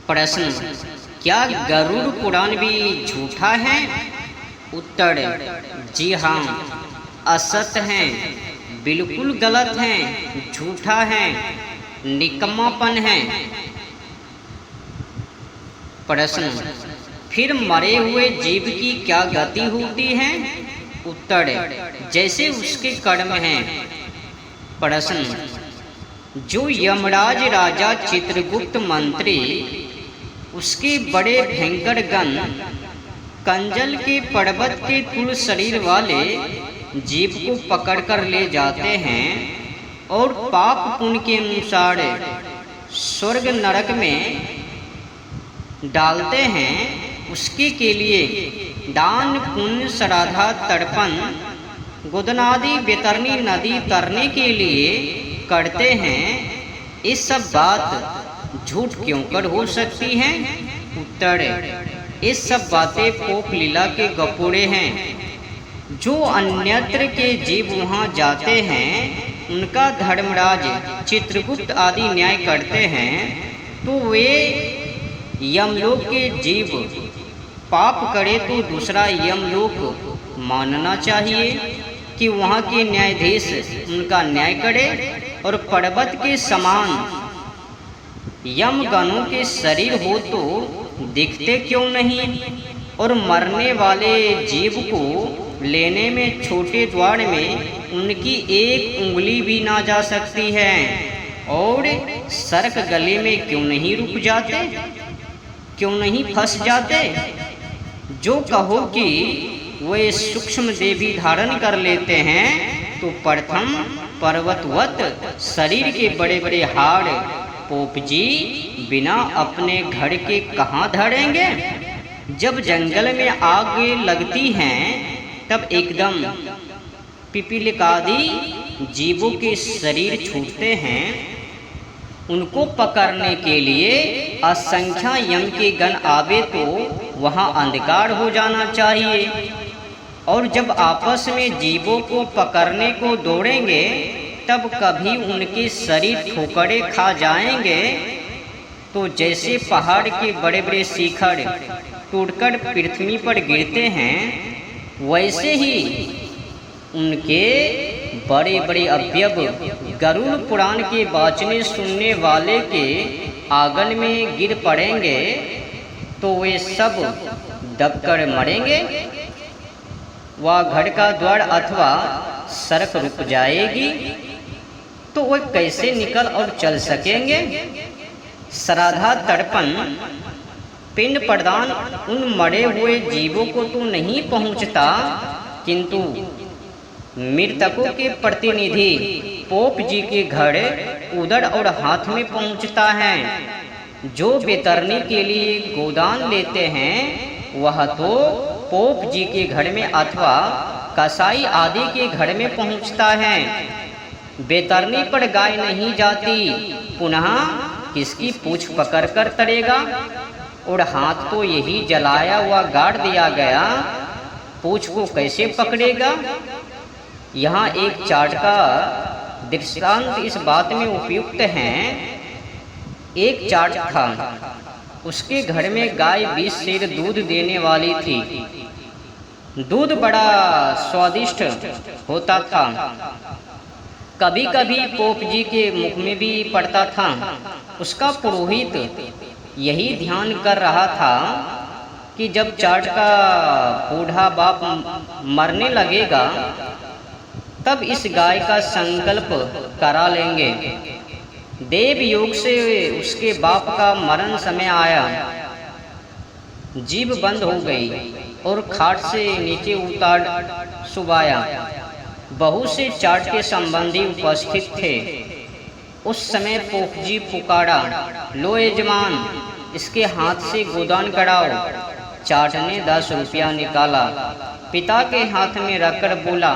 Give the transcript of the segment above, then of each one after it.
प्रश्न, क्या गरुड़ पुराण भी झूठा है? उत्तर, जी हाँ, असत्य है, बिल्कुल गलत है, झूठा है, निकम्मापन है। प्रश्न, फिर मरे हुए जीव की क्या गति होती है? उत्तर, जैसे उसके कर्म हैं। प्रश्न, जो यमराज राजा चित्रगुप्त मंत्री उसके बड़े भयंकर गण कंजल के पर्वत के तुल शरीर वाले जीव को पकड़कर ले जाते हैं और पाप पुण्य के अनुसार स्वर्ग नरक में डालते हैं, उसके के लिए दान पुण्य श्राद्धा तर्पण गोदनादि बेतरनी नदी तरने के लिए करते हैं। ये सब बात झूठ क्यों कर हो सकती हैं? उत्तर, ये सब बातें पोप लीला के गपोड़े हैं। जो अन्यत्र के जीव वहाँ जाते हैं उनका धर्मराज चित्रगुप्त आदि न्याय करते हैं, तो वे यमलोक के जीव पाप करे तो दूसरा यमलोक मानना चाहिए कि वहाँ के न्यायाधीश उनका न्याय करे, और पर्वत के समान यमगणों के शरीर हो तो दिखते क्यों नहीं? और मरने वाले जीव को लेने में छोटे द्वार में उनकी एक उंगली भी ना जा सकती है, और सर्क गले में क्यों नहीं रुक जाते, क्यों नहीं फंस जाते? जो कहो कि वे सूक्ष्म देवी धारण कर लेते हैं, तो प्रथम पर्वतवत शरीर के बड़े बड़े हाड़ पोप जी बिना अपने घर के कहाँ धरेंगे? जब जंगल में आग लगती हैं तब एकदम पिपीलिकादि जीवों के शरीर छूटते हैं। उनको पकड़ने के लिए असंख्य यम के गण आवे तो वहाँ अंधकार हो जाना चाहिए, और जब आपस में जीवों को पकड़ने को दौड़ेंगे तब कभी उनके शरीर ठोकरे खा जाएंगे, तो जैसे पहाड़ के बड़े बड़े शिखर टूटकर पृथ्वी पर गिरते हैं, वैसे ही उनके बड़े बड़े अवयव गरुड़ पुराण के वाचने सुनने वाले के आंगन में गिर पड़ेंगे, तो वे सब दबकर मरेंगे। वह घर का द्वार अथवा सड़क रुक जाएगी, तो वे कैसे निकल और चल सकेंगे? श्राद्धा तर्पण पिंड प्रदान उन मरे हुए जीवों को तो नहीं पहुंचता, किंतु मृतकों के प्रतिनिधि पोप जी के घर उदर और हाथ में पहुंचता है। जो बेतरनी के लिए गोदान लेते हैं वह तो पोप जी के घर में अथवा कसाई आदि के घर में पहुंचता है। बेतरनी पर गाय नहीं जाती, पुनः किसकी पूछ पकड़ कर तरेगा? और हाथ तो यही जलाया हुआ गाड़ दिया गया, पूछ को कैसे पकड़ेगा? यहाँ एक चार्ट का दृष्टांत इस बात में उपयुक्त है। एक चार्ट था, उसके घर में गाय 20 सेर दूध देने वाली थी। दूध बड़ा स्वादिष्ट होता था, कभी कभी पोप जी के मुख में भी पड़ता था। उसका पुरोहित यही ध्यान कर रहा था कि जब चार्ट का बूढ़ा बाप मरने लगेगा तब इस गाय का संकल्प करा लेंगे। देव योग से उसके बाप का मरण समय आया, जीभ बंद हो गई और खाट से नीचे उतार सुबाया। बहुत से चार्ट के संबंधी उपस्थित थे। उस समय पोप जी पुकारा, लो यजमान, इसके हाथ से गोदान कराओ। चार्ट ने 10 रुपया निकाला, पिता के हाथ में रखकर बोला,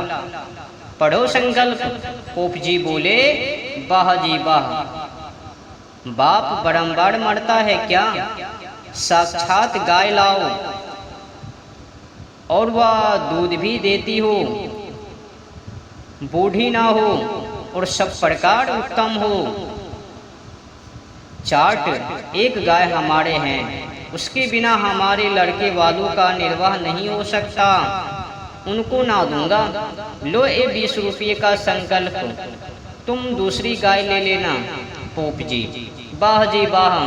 पढ़ो संकल्प। पोप जी बोले, वाह जी वाह, बाप बारंबार मरता है क्या? साक्षात गाय लाओ और वह दूध भी देती हो, बूढ़ी ना हो और सब प्रकार उत्तम हो। चाट, एक गाय हमारे हैं, उसके बिना हमारे लड़के वालों का निर्वाह नहीं हो सकता, उनको ना दूंगा। लो ये 20 रुपये का संकल्प, तुम दूसरी गाय ले लेना। पोप जी, वाह जी वाह,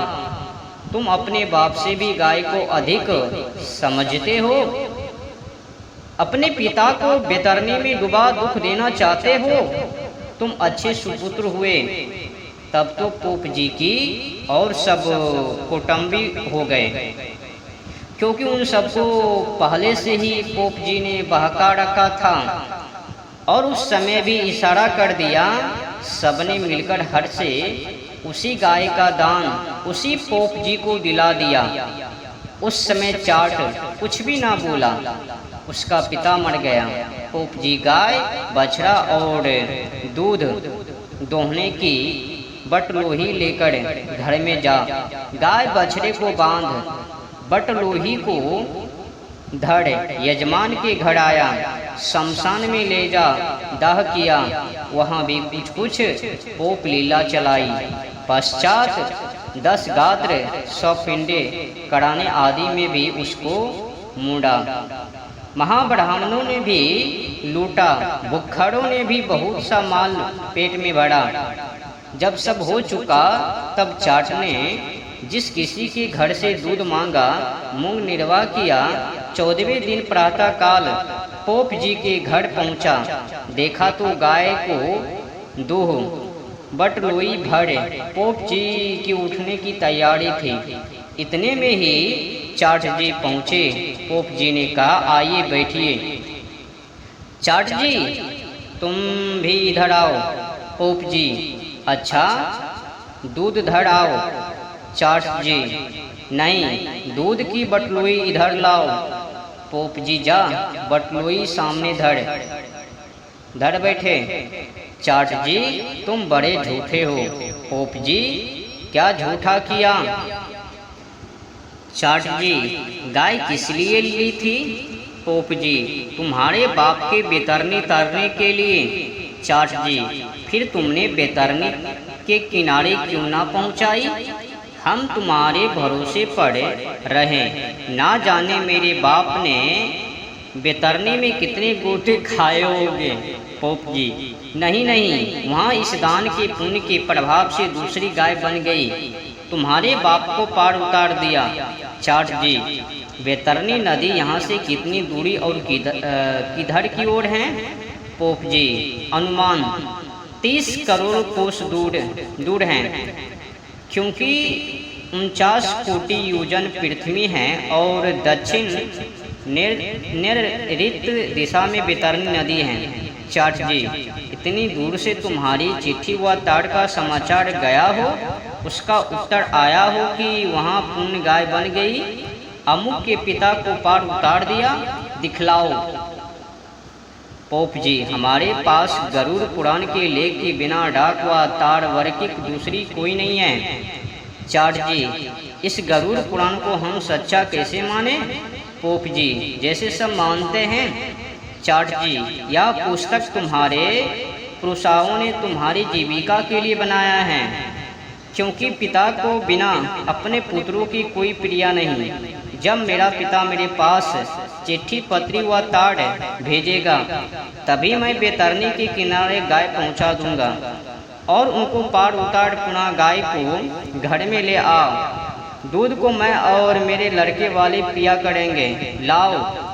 तुम अपने बाप से भी गाय को अधिक समझते हो। अपने पिता को बेतरनी में डुबा दुख देना चाहते हो। तुम अच्छे सुपुत्र हुए। तब तो पोप जी की और सब कुटुंबी हो गए, क्योंकि उन सबको पहले से ही पोप जी ने बहका रखा था और उस समय भी इशारा कर दिया। सबने मिलकर हट से उसी गाय का दान उसी पोप जी को दिला दिया। उस समय चाट कुछ भी ना बोला, उसका पिता मर गया। पोप जी गाय, बछड़ा और दूध दोहने की बटलोही लेकर घर में जा, गाय बछड़े को बांध, बटलोही को धड़ यजमान के घर आया, शमशान में ले जा दाह किया। वहाँ भी कुछ कुछ पोप लीला चलाई। पश्चात 10 गात्र 100 पिंडे कराने आदि में भी उसको मूंडा। महाब्राह्मणों ने भी लूटा, बुक्खड़ों ने भी बहुत सा माल पेट में भरा। जब सब हो चुका तब चाट ने जिस किसी के घर से दूध मांगा, मूंग निर्वाह किया। 14वें दिन प्रातः काल पोप जी के घर पहुंचा। देखा तो गाय को दूह बटलोई भर पोप जी की उठने की तैयारी थी। इतने में ही चाट जी पहुँचे। पोप जी ने कहा, आइए बैठिए। चाट जी, तुम भी इधर आओ। पोप जी, अच्छा, दूध धर आओ। चाट जी, नहीं, दूध की बटलोई इधर लाओ। पोप जी, जा बटलोई सामने धर बैठे। चाट जी, तुम बड़े झूठे हो। पोप जी, क्या झूठा किया? चाट जी, गाय किस लिए ली थी? पोप जी, तुम्हारे बाप के बेतरनी तरने के लिए। चाट जी, फिर तुमने बेतरनी के किनारे क्यों ना पहुंचाई? हम तुम्हारे भरोसे पड़े रहे, ना जाने मेरे बाप ने बेतरनी में कितने गोटे खाए होंगे। पोप जी, नहीं नहीं, वहाँ इस दान के पुण्य के प्रभाव से दूसरी गाय बन गई, तुम्हारे बाप को पार उतार दिया। चाट जी, बेतरनी नदी यहाँ से कितनी दूरी और किधर की ओर है? पोप जी, अनुमान 30 करोड़ कोस दूर हैं, क्योंकि 49 कोटि योजन पृथ्वी है और दक्षिण नैऋत्य दिशा में बेतरनी नदी है। चाट जी, इतनी दूर से तुम्हारी चिट्ठी व ताड़ का समाचार गया हो, उसका उत्तर आया हो कि वहाँ पुण्य गाय बन गई, अमुक के पिता को पार उतार दिया, दिखलाओ। पोप जी, हमारे पास गरुड़ पुराण के लेख के बिना डाक व ताड़ वर्किक दूसरी कोई नहीं है। चाट जी, इस गरुड़ पुराण को हम सच्चा कैसे माने? पोप जी, जैसे सब मानते हैं। चाट जी, यह पुस्तक तुम्हारे पुरुषाओं ने तुम्हारी जीविका के लिए बनाया है, क्योंकि पिता को बिना अपने पुत्रों की कोई प्रिया नहीं। जब मेरा पिता मेरे पास चिट्ठी पत्री व ताड़ भेजेगा, तभी मैं बेतरनी के किनारे गाय पहुंचा दूंगा और उनको पार उतार पुनः गाय को घर में ले आओ। दूध को मैं और मेरे लड़के वाले पिया करेंगे। लाओ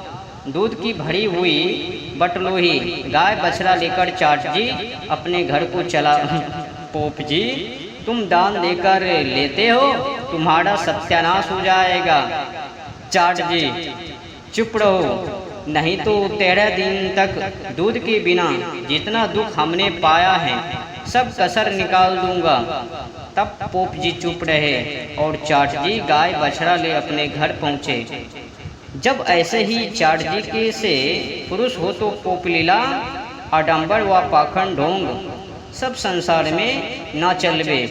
दूध की भरी हुई बटलोही। गाय बछड़ा लेकर चाट जी अपने घर को चला। पोप जी, तुम दान देकर लेते हो, तुम्हारा सत्यानाश हो जाएगा। चाट जी, चुप रहो, नहीं तो 13 दिन तक दूध के बिना जितना दुख हमने पाया है सब कसर निकाल दूंगा। तब पोप जी चुप रहे और चाट जी गाय बछड़ा ले अपने घर पहुँचे। जब ऐसे ही चाट जी के से पुरुष हो तो पोप लीला, आडंबर व पाखंड ढोंग सब संसार में ना चलबे।